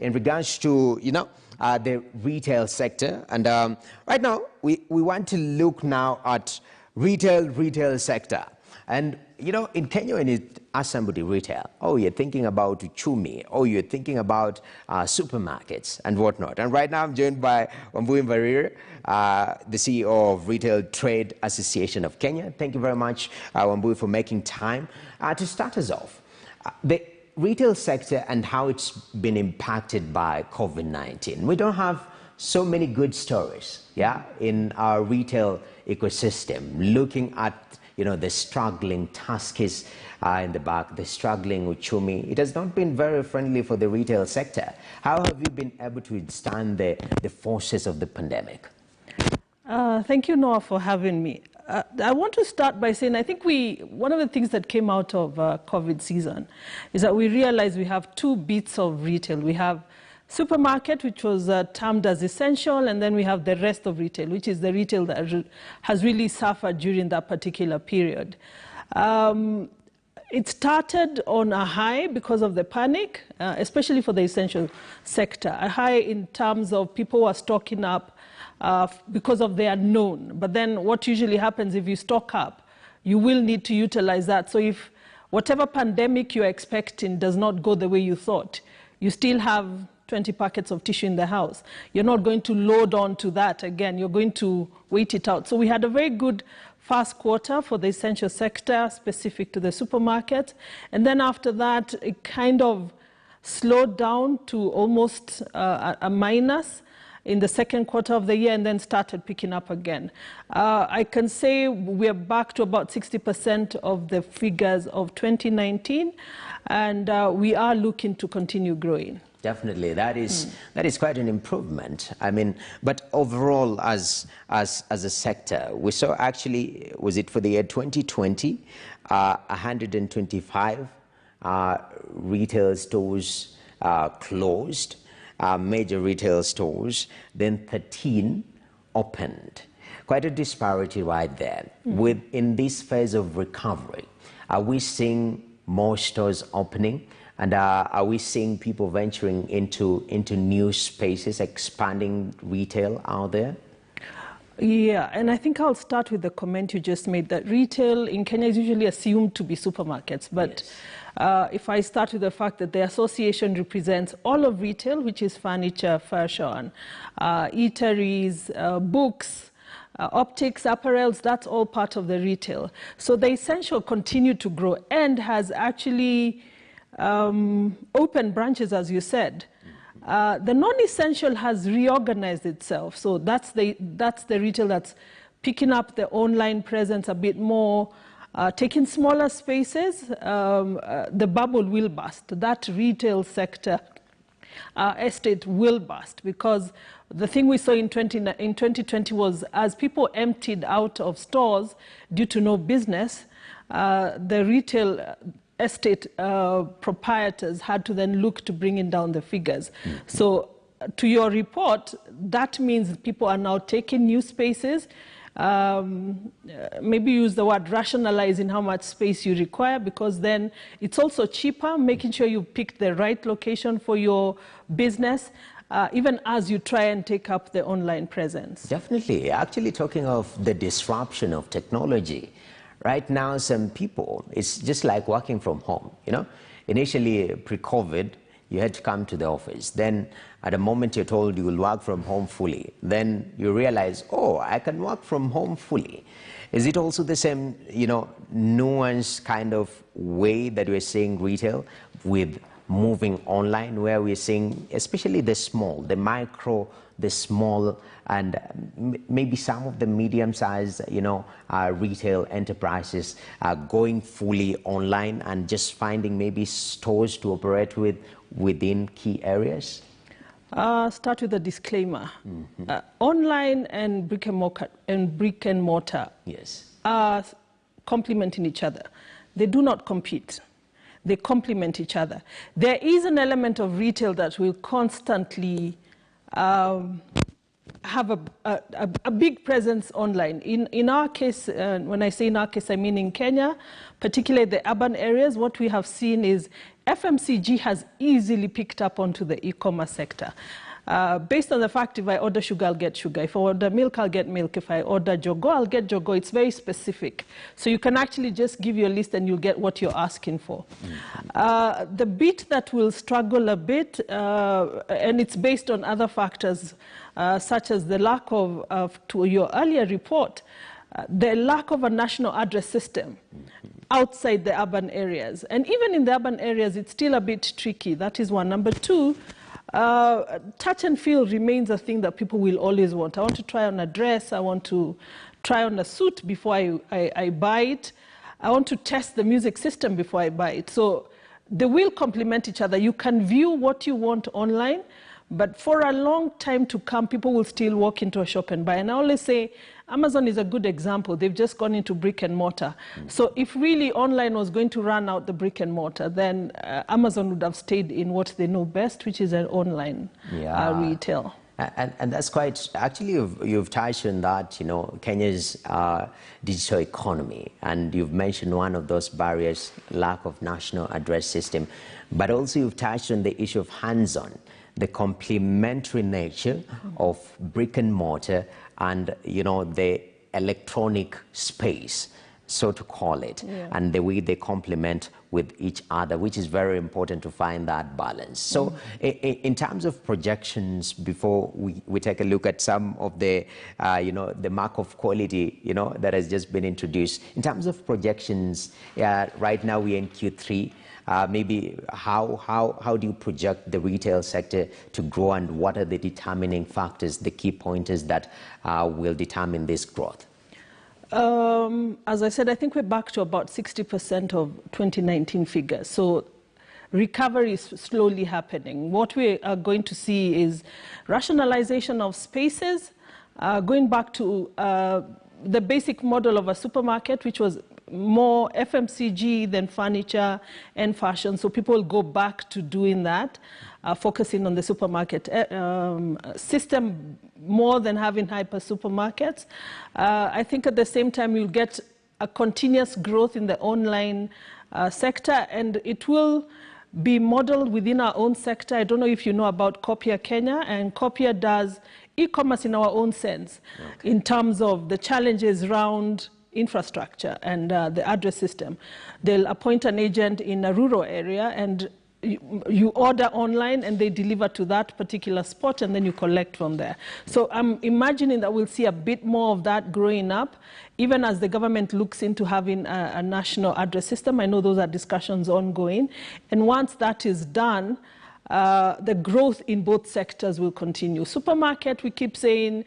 in regards to, the retail sector. And right now, we want to look now at retail sector. And, in Kenya, when you ask somebody retail, oh, you're thinking about uchumi, oh, you're thinking about supermarkets and whatnot. And right now, I'm joined by Wambui Mbarire, the CEO of Retail Trade Association of Kenya. Thank you very much, Wambui, for making time. To start us off, the retail sector and how it's been impacted by COVID-19. We don't have so many good stories, in our retail ecosystem, looking at the struggling Tuskys in the back, the struggling Uchumi. It has not been very friendly for the retail sector. How have you been able to withstand the forces of the pandemic? Thank you, Noah, for having me. I want to start by saying I think one of the things that came out of COVID season is that we realized we have two bits of retail. We have supermarket, which was termed as essential, and then we have the rest of retail, which is the retail that has really suffered during that particular period. It started on a high because of the panic, especially for the essential sector, a high in terms of people who are stocking up because of the unknown. But then what usually happens if you stock up, you will need to utilize that. So if whatever pandemic you're expecting does not go the way you thought, you still have 20 packets of tissue in the house. You're not going to load on to that again. You're going to wait it out. So we had a very good first quarter for the essential sector, specific to the supermarket. And then after that, it kind of slowed down to almost a minus in the second quarter of the year, and then started picking up again. I can say we're back to about 60% of the figures of 2019, and we are looking to continue growing. Definitely, that is quite an improvement. I mean, but overall, as a sector, we saw actually, was it for the year 2020, 125 retail stores closed, major retail stores, then 13 opened. Quite a disparity right there. In this phase of recovery, are we seeing more stores opening? And are we seeing people venturing into new spaces, expanding retail out there? Yeah, and I think I'll start with the comment you just made, that retail in Kenya is usually assumed to be supermarkets. But yes, if I start with the fact that the association represents all of retail, which is furniture, fashion, eateries, books, optics, apparels, that's all part of the retail. So the essential continued to grow and has actually open branches, as you said. The non-essential has reorganized itself. So that's the retail that's picking up the online presence a bit more, taking smaller spaces. The bubble will burst. That retail sector estate will burst, because the thing we saw in 2020 was, as people emptied out of stores due to no business, the retail estate proprietors had to then look to bringing down the figures. So to your report, that means people are now taking new spaces, maybe use the word rationalizing how much space you require, because then it's also cheaper, making sure you pick the right location for your business, even as you try and take up the online presence. Definitely. Actually, talking of the disruption of technology, right now, some people, it's just like working from home, Initially, pre-COVID, you had to come to the office. Then, at the moment you're told you will work from home fully, then you realize, oh, I can work from home fully. Is it also the same, nuanced kind of way that we're seeing retail with moving online, where we're seeing, especially the small, the micro, the small, and maybe some of the medium-sized, retail enterprises are going fully online and just finding maybe stores to operate within key areas? Start with a disclaimer. Online and brick and mortar yes, are complementing each other. They do not compete. They complement each other. There is an element of retail that will constantly have a big presence online. In our case, when I say in our case, I mean in Kenya, particularly the urban areas, what we have seen is FMCG has easily picked up onto the e-commerce sector. Based on the fact if I order sugar, I'll get sugar. If I order milk, I'll get milk. If I order jogo, I'll get jogo. It's very specific. So you can actually just give your list and you'll get what you're asking for. The bit that will struggle a bit, and it's based on other factors, such as the lack of to your earlier report, the lack of a national address system outside the urban areas. And even in the urban areas, it's still a bit tricky. That is one. Number two, touch and feel remains a thing that people will always want. I want to try on a dress. I want to try on a suit before I buy it. I want to test the music system before I buy it. So they will complement each other. You can view what you want online, but for a long time to come, people will still walk into a shop and buy. And I always say, Amazon is a good example. They've just gone into brick and mortar. So if really online was going to run out the brick and mortar, then Amazon would have stayed in what they know best, which is an online retail. And that's quite, actually you've touched on that, you know, Kenya's digital economy, and you've mentioned one of those barriers, lack of national address system, but also you've touched on the issue of hands-on, the complementary nature of brick and mortar and, you know, the electronic space, so to call it, and the way they complement with each other, which is very important to find that balance. So in terms of projections, before we take a look at some of the, you know, the mark of quality, you know, that has just been introduced, in terms of projections, right now we're in Q3, maybe how do you project the retail sector to grow, and what are the determining factors, the key pointers that will determine this growth? As I said, I think we're back to about 60% of 2019 figures. So recovery is slowly happening. What we are going to see is rationalization of spaces, going back to the basic model of a supermarket, which was more FMCG than furniture and fashion. So people will go back to doing that, focusing on the supermarket system more than having hyper supermarkets. I think at the same time you'll get a continuous growth in the online sector, and it will be modeled within our own sector. I don't know if you know about Copia Kenya, and Copia does e-commerce in our own sense, in terms of the challenges around infrastructure and the address system. They'll appoint an agent in a rural area, and you order online and they deliver to that particular spot, and then you collect from there. So I'm imagining that we'll see a bit more of that growing up, even as the government looks into having a national address system. I know those are discussions ongoing. And once that is done, the growth in both sectors will continue. Supermarket, we keep saying,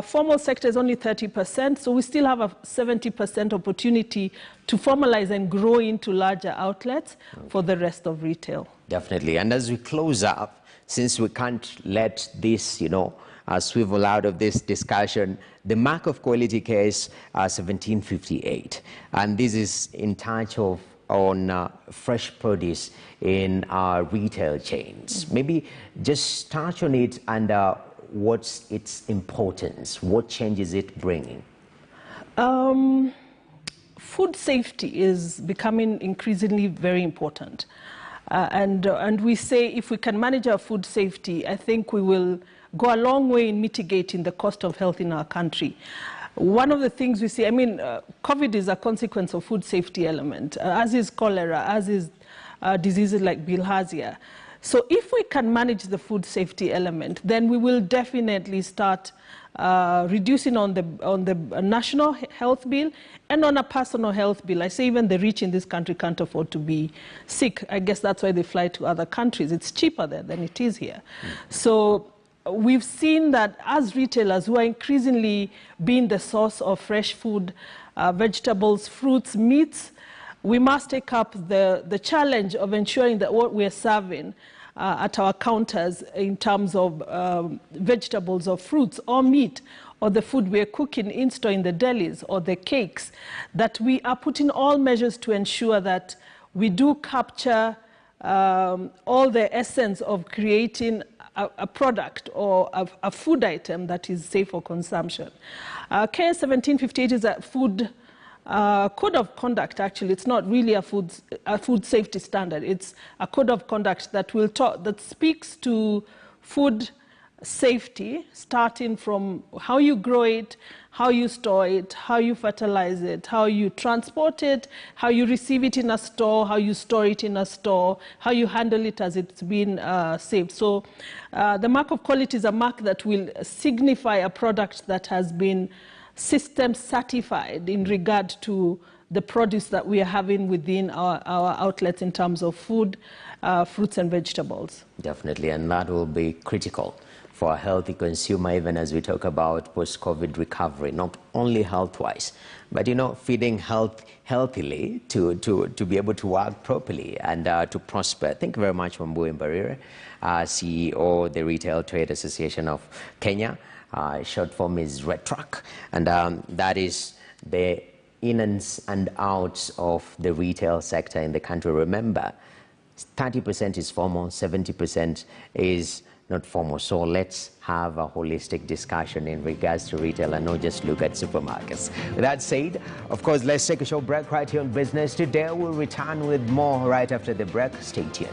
formal sector is only 30%, so we still have a 70% opportunity to formalize and grow into larger outlets for the rest of retail. Definitely. And as we close up, since we can't let this, you know, swivel out of this discussion, the mark of quality case 1758, and this is in touch of on fresh produce in our retail chains. Maybe just touch on it, and what's its importance? What change is it bringing? Food safety is becoming increasingly very important. And we say if we can manage our food safety, I think we will go a long way in mitigating the cost of health in our country. One of the things we see, I mean, COVID is a consequence of food safety element, as is cholera, as is diseases like bilharzia. So if we can manage the food safety element, then we will definitely start reducing on the national health bill and on a personal health bill. I say even the rich in this country can't afford to be sick. I guess that's why they fly to other countries. It's cheaper there than it is here. So we've seen that as retailers who are increasingly being the source of fresh food, vegetables, fruits, meats, we must take up the challenge of ensuring that what we're serving at our counters in terms of vegetables or fruits or meat or the food we're cooking in store in the delis or the cakes, that we are putting all measures to ensure that we do capture all the essence of creating a product or a food item that is safe for consumption. KS 1758 is a food code of conduct. Actually, it's not really a food safety standard. It's a code of conduct that that speaks to food safety, starting from how you grow it, how you store it, how you fertilize it, how you transport it, how you receive it in a store, how you store it in a store, how you handle it as it's been saved. So the mark of quality is a mark that will signify a product that has been system certified in regard to the produce that we are having within our outlets in terms of food, fruits and vegetables. Definitely, and that will be critical for a healthy consumer, even as we talk about post-COVID recovery, not only health-wise, but, you know, feeding healthily to be able to work properly and to prosper. Thank you very much, Wambui Mbarire, CEO of the Retail Trade Association of Kenya. Short form is RETRAK, and that is the ins and outs of the retail sector in the country. Remember, 30% is formal, 70% is not formal. So let's have a holistic discussion in regards to retail and not just look at supermarkets. With that said, of course, let's take a short break right here on Business Today. We'll return with more right after the break. Stay tuned.